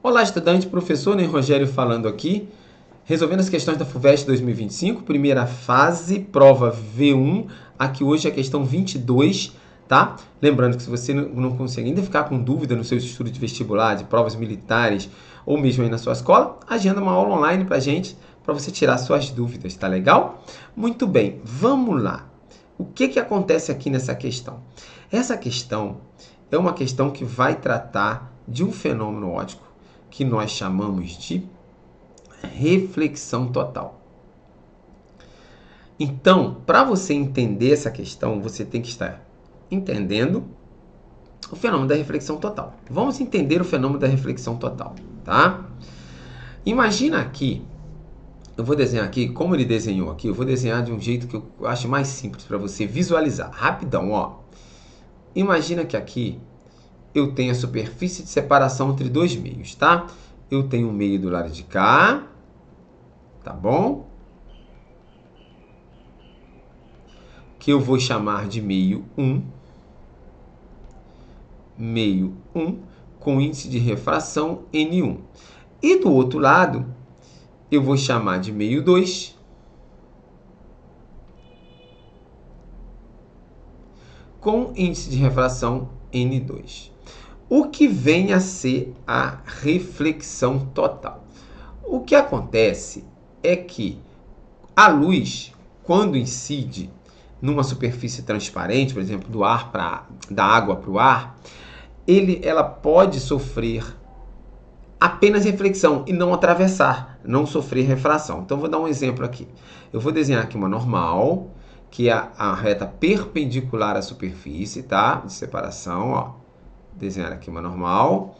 Olá, estudante, professor Ney Rogério falando aqui, resolvendo as questões da FUVEST 2025, primeira fase, prova V1, aqui hoje é a questão 22, tá? Lembrando que se você não consegue ainda ficar com dúvida no seu estudo de vestibular, de provas militares, ou mesmo aí na sua escola, agenda uma aula online pra gente, para você tirar suas dúvidas, tá legal? Muito bem, vamos lá. O que acontece aqui nessa questão? Essa questão é uma questão que vai tratar de um fenômeno óptico que nós chamamos de reflexão total. Então, para você entender essa questão, você tem que estar entendendo o fenômeno da reflexão total. Vamos entender o fenômeno da reflexão total, tá? Imagina aqui, eu vou desenhar aqui, como ele desenhou aqui, eu vou desenhar de um jeito que eu acho mais simples para você visualizar. Rapidão, ó. Imagina que aqui eu tenho a superfície de separação entre dois meios, tá? Eu tenho um meio do lado de cá, tá bom? Que eu vou chamar de meio 1. Meio 1 com índice de refração N1. E do outro lado, eu vou chamar de meio 2 com índice de refração N2. O que vem a ser a reflexão total? O que acontece é que a luz, quando incide numa superfície transparente, por exemplo, da água para o ar, ela pode sofrer apenas reflexão e não atravessar, não sofrer refração. Então, vou dar um exemplo aqui. Eu vou desenhar aqui uma normal, que é a reta perpendicular à superfície, tá? De separação, ó. Desenhar aqui uma normal.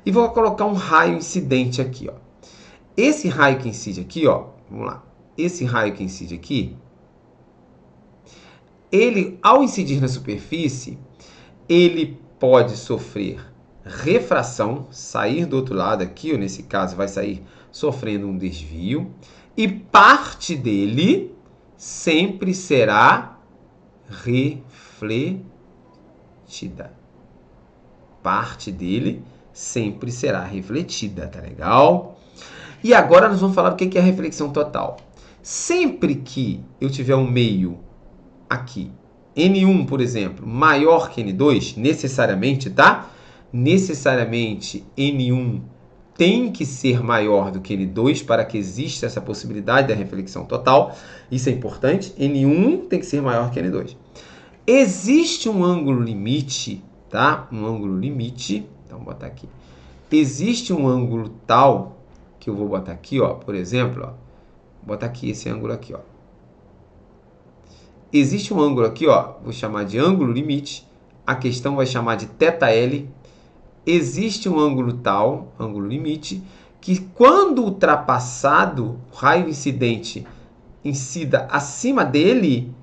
E vou colocar um raio incidente aqui, ó. Esse raio que incide aqui, ó, vamos lá. Esse raio que incide aqui, ele, ao incidir na superfície, ele pode sofrer refração, sair do outro lado aqui, ou nesse caso vai sair sofrendo um desvio, e parte dele sempre será refletida. Parte dele sempre será refletida, tá legal? E agora nós vamos falar do que é a reflexão total. Sempre que eu tiver um meio aqui, N1, por exemplo, maior que N2, necessariamente, tá? Necessariamente N1 tem que ser maior do que N2 para que exista essa possibilidade da reflexão total. Isso é importante. N1 tem que ser maior que N2. Existe um ângulo limite, tá? Um ângulo limite. Então, vou botar aqui. Existe um ângulo tal que eu vou botar aqui, ó, por exemplo, ó. Vou botar aqui esse ângulo aqui, ó. Existe um ângulo aqui, ó, vou chamar de ângulo limite. A questão vai chamar de θL. Existe um ângulo tal, ângulo limite, que quando ultrapassado, o raio incidente incida acima dele,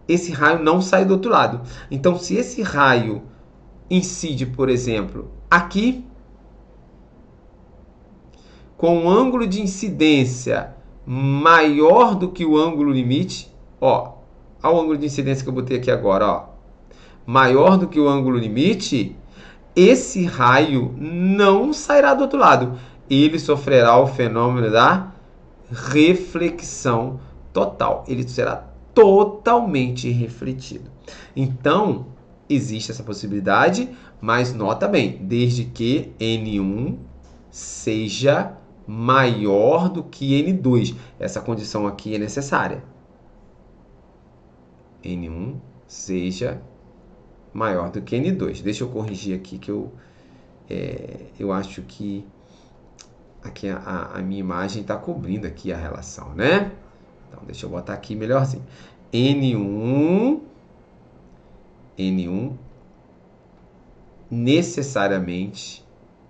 esse raio não sai do outro lado. Então, se esse raio incide, por exemplo, aqui, com um ângulo de incidência maior do que o ângulo limite, ó, olha o ângulo de incidência que eu botei aqui agora, ó, maior do que o ângulo limite, esse raio não sairá do outro lado. Ele sofrerá o fenômeno da reflexão total. Ele será totalmente refletido. Então, existe essa possibilidade, mas nota bem, desde que N1 seja maior do que N2. Essa condição aqui é necessária. N1 seja maior do que N2. Deixa eu corrigir aqui que eu acho que aqui a minha imagem está cobrindo aqui a relação, né? Então, deixa eu botar aqui melhorzinho. N1 necessariamente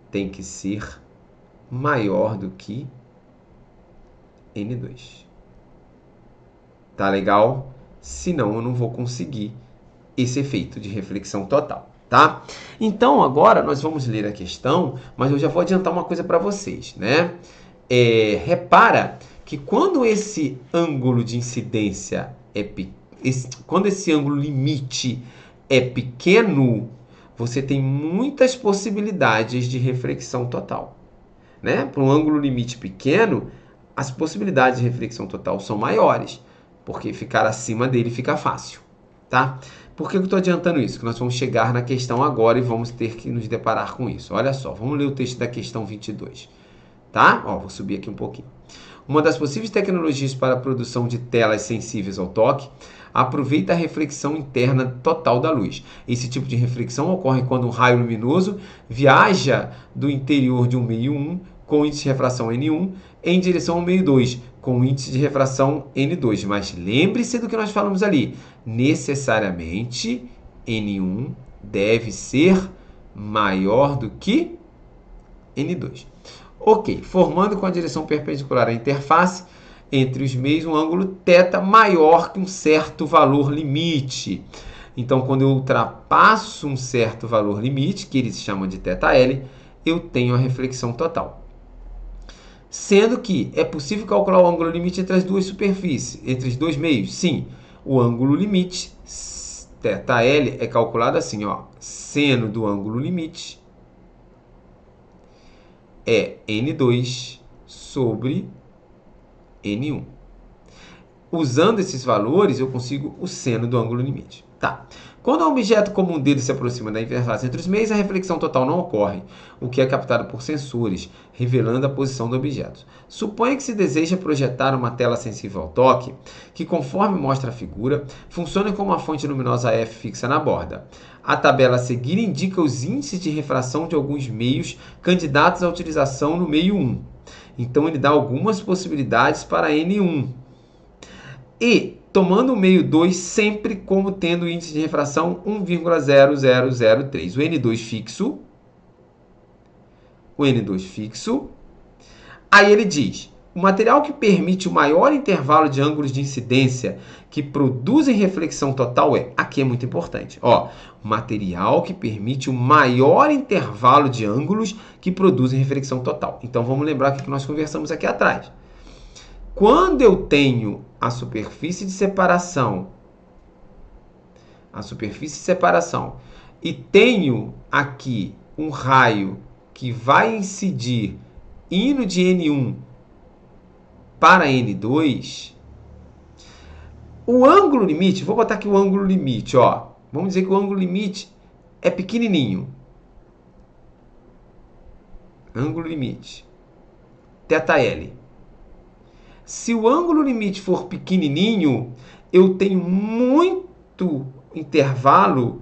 tem que ser maior do que N2. Tá legal? Senão eu não vou conseguir esse efeito de reflexão total, tá? Então, agora nós vamos ler a questão, mas eu já vou adiantar uma coisa para vocês, né? Repara que quando esse ângulo de incidência quando esse ângulo limite é pequeno, você tem muitas possibilidades de reflexão total. né? Para um ângulo limite pequeno, as possibilidades de reflexão total são maiores, porque ficar acima dele fica fácil, tá? Por que eu estou adiantando isso? Que nós vamos chegar na questão agora e vamos ter que nos deparar com isso. Olha só, vamos ler o texto da questão 22, tá? Ó, vou subir aqui um pouquinho. Uma das possíveis tecnologias para a produção de telas sensíveis ao toque aproveita a reflexão interna total da luz. Esse tipo de reflexão ocorre quando um raio luminoso viaja do interior de um meio 1 com índice de refração N1 em direção ao meio 2 com índice de refração N2. Mas lembre-se do que nós falamos ali. Necessariamente N1 deve ser maior do que N2. Ok, formando com a direção perpendicular à interface entre os meios um ângulo θ maior que um certo valor limite. Então, quando eu ultrapasso um certo valor limite, que eles chamam de θL, eu tenho a reflexão total. Sendo que é possível calcular o ângulo limite entre as duas superfícies, entre os dois meios? Sim, o ângulo limite, θL, é calculado assim, ó, seno do ângulo limite é N2 sobre N1. Usando esses valores, eu consigo o seno do ângulo limite. Tá. Quando um objeto como um dedo se aproxima da interface entre os meios, a reflexão total não ocorre, o que é captado por sensores, revelando a posição do objeto. Suponha que se deseja projetar uma tela sensível ao toque, que conforme mostra a figura, funcione como uma fonte luminosa F fixa na borda. A tabela a seguir indica os índices de refração de alguns meios candidatos à utilização no meio 1. Então, ele dá algumas possibilidades para N1. E, tomando o meio 2 sempre como tendo índice de refração 1,0003. O N2 fixo. Aí ele diz, o material que permite o maior intervalo de ângulos de incidência que produzem reflexão total aqui é muito importante, ó, o material que permite o maior intervalo de ângulos que produzem reflexão total. Então, vamos lembrar o que nós conversamos aqui atrás. Quando eu tenho a superfície de separação, e tenho aqui um raio que vai incidir indo de N1 para N2, o ângulo limite, vou botar aqui o ângulo limite, ó. Vamos dizer que o ângulo limite é pequenininho. Ângulo limite, θL. Se o ângulo limite for pequenininho, eu tenho muito intervalo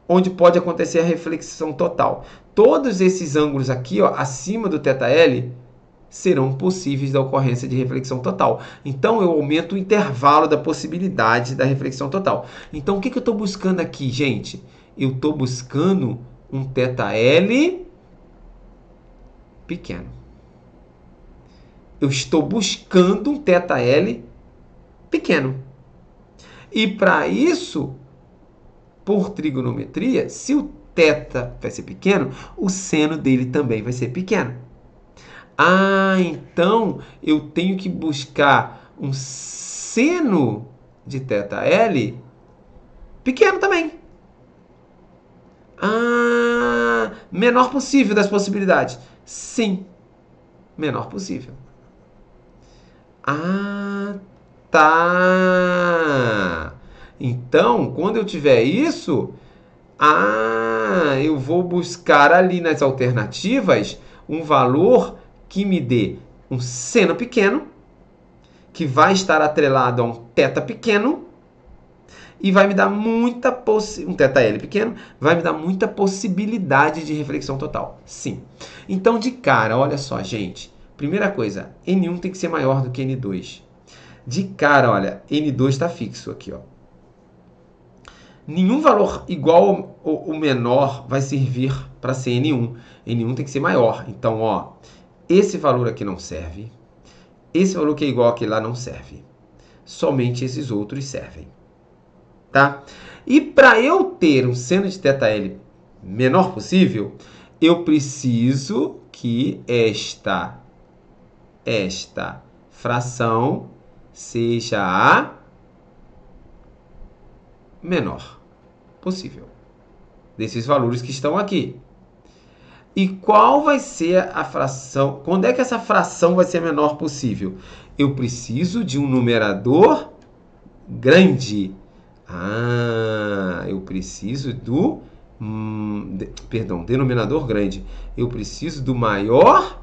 onde pode acontecer a reflexão total. Todos esses ângulos aqui, ó, acima do θL, serão possíveis da ocorrência de reflexão total. Então, eu aumento o intervalo da possibilidade da reflexão total. Então, o que eu estou buscando aqui, gente? Eu estou buscando um θL pequeno. Eu estou buscando um θL pequeno. E para isso, por trigonometria, se o θ vai ser pequeno, o seno dele também vai ser pequeno. Ah, então eu tenho que buscar um seno de θL pequeno também. Ah, menor possível das possibilidades. Sim, menor possível. Ah, tá. Então, quando eu tiver isso, eu vou buscar ali nas alternativas um valor que me dê um seno pequeno, que vai estar atrelado a um θ pequeno, e vai me dar muita um θL pequeno, vai me dar muita possibilidade de reflexão total. Sim. Então, de cara, olha só, gente. Primeira coisa, N1 tem que ser maior do que N2. De cara, olha, N2 está fixo aqui, ó. Nenhum valor igual ou menor vai servir para ser N1. N1 tem que ser maior. Então, ó, esse valor aqui não serve. Esse valor que é igual àquele lá não serve. Somente esses outros servem. Tá? E para eu ter um seno de θL menor possível, eu preciso que esta fração seja a menor possível desses valores que estão aqui. E qual vai ser a fração? Quando é que essa fração vai ser a menor possível? Eu preciso de um numerador grande. Eu preciso do... denominador grande. Eu preciso do maior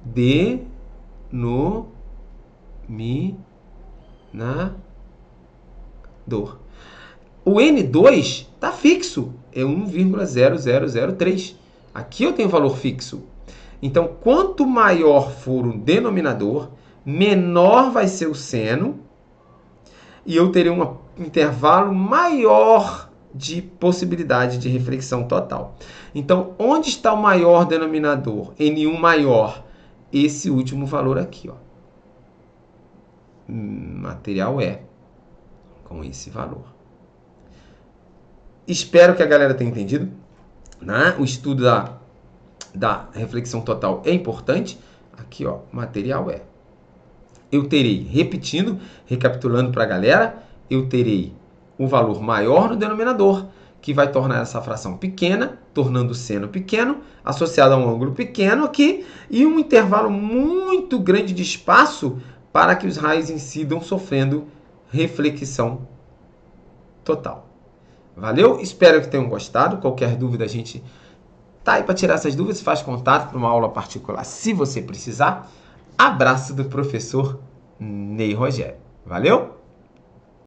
denominador. O N2 está fixo, é 1,0003. Aqui eu tenho valor fixo. Então, quanto maior for o denominador, menor vai ser o seno, e eu terei um intervalo maior de possibilidade de reflexão total. Então, onde está o maior denominador? N1 maior. Esse último valor aqui, ó. Material E, com esse valor. Espero que a galera tenha entendido, né? O estudo da reflexão total é importante. Aqui, ó, material E. Eu terei, repetindo, recapitulando para a galera, eu terei um valor maior no denominador, que vai tornar essa fração pequena, tornando o seno pequeno, associado a um ângulo pequeno aqui, e um intervalo muito grande de espaço para que os raios incidam sofrendo reflexão total. Valeu? Espero que tenham gostado. Qualquer dúvida, a gente tá aí para tirar essas dúvidas. Faz contato para uma aula particular se você precisar. Abraço do professor Ney Rogério. Valeu?